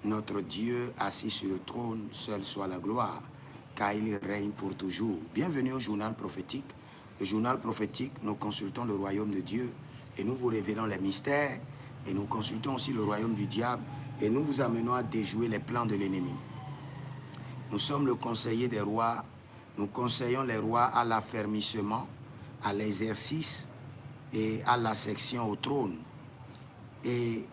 Notre Dieu assis sur le trône, seul soit la gloire, car il règne pour toujours. Bienvenue au journal prophétique. Le journal prophétique, nous consultons le royaume de Dieu et nous vous révélons les mystères et nous consultons aussi le royaume du diable et nous vous amenons à déjouer les plans de l'ennemi. Nous sommes le conseiller des rois. Nous conseillons les rois à l'affermissement, à l'exercice et à l'ascension au trône. Et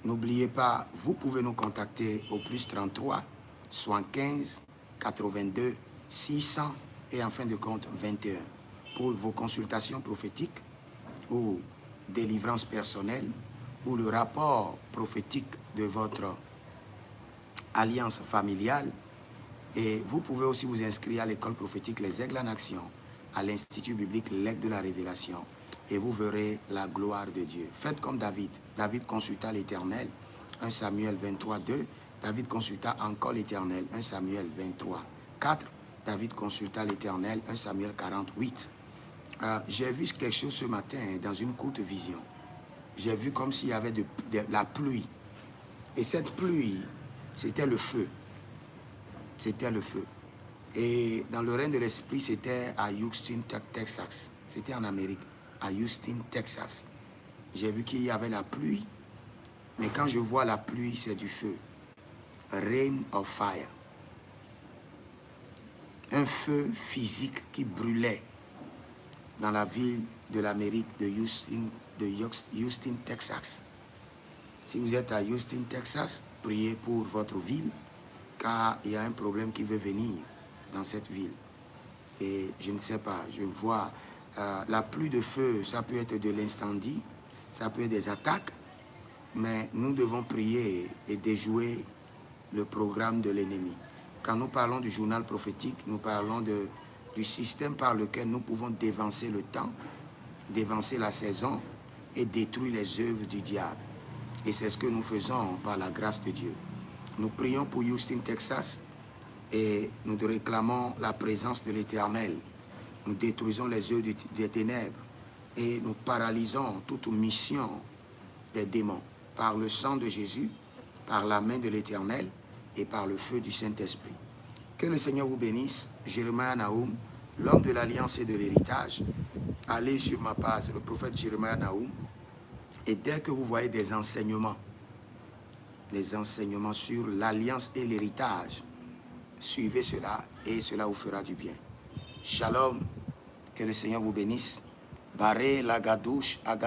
n'oubliez pas, vous pouvez nous contacter au plus 33 75 82 600 et en fin de compte 21 pour vos consultations prophétiques ou délivrance personnelle ou le rapport prophétique de votre alliance familiale. Et vous pouvez aussi vous inscrire à l'école prophétique Les Aigles en Action, à l'Institut biblique L'Aigle de la Révélation, et vous verrez la gloire de Dieu. Faites comme David. David consulta l'Éternel, 1 Samuel 23, 2. David consulta encore l'Éternel, 1 Samuel 23, 4. David consulta l'Éternel, 1 Samuel 48. J'ai vu quelque chose ce matin dans une courte vision. J'ai vu comme s'il y avait de la pluie. Et cette pluie, c'était le feu. C'était le feu. Et dans le règne de l'esprit, c'était à Houston, Texas. C'était en Amérique, à Houston, Texas. J'ai vu qu'il y avait la pluie, mais quand je vois la pluie, c'est du feu. Rain of fire. Un feu physique qui brûlait dans la ville de l'Amérique de Houston, Texas. Si vous êtes à Houston, Texas, priez pour votre ville, car il y a un problème qui veut venir dans cette ville. Et je ne sais pas, je vois la pluie de feu, ça peut être de l'incendie, ça peut être des attaques, mais nous devons prier et déjouer le programme de l'ennemi. Quand nous parlons du journal prophétique, nous parlons du système par lequel nous pouvons dévancer le temps, dévancer la saison et détruire les œuvres du diable. Et c'est ce que nous faisons par la grâce de Dieu. Nous prions pour Houston, Texas, et nous réclamons la présence de l'Éternel. Nous détruisons les œuvres des ténèbres et nous paralysons toute mission des démons par le sang de Jésus, par la main de l'Éternel et par le feu du Saint-Esprit. Que le Seigneur vous bénisse. Jérémie Naoum, l'homme de l'alliance et de l'héritage. Allez sur ma page, le prophète Jérémie Naoum, et dès que vous voyez des enseignements sur l'alliance et l'héritage, suivez cela et cela vous fera du bien. Shalom, que le Seigneur vous bénisse. Baré la gadouche aga.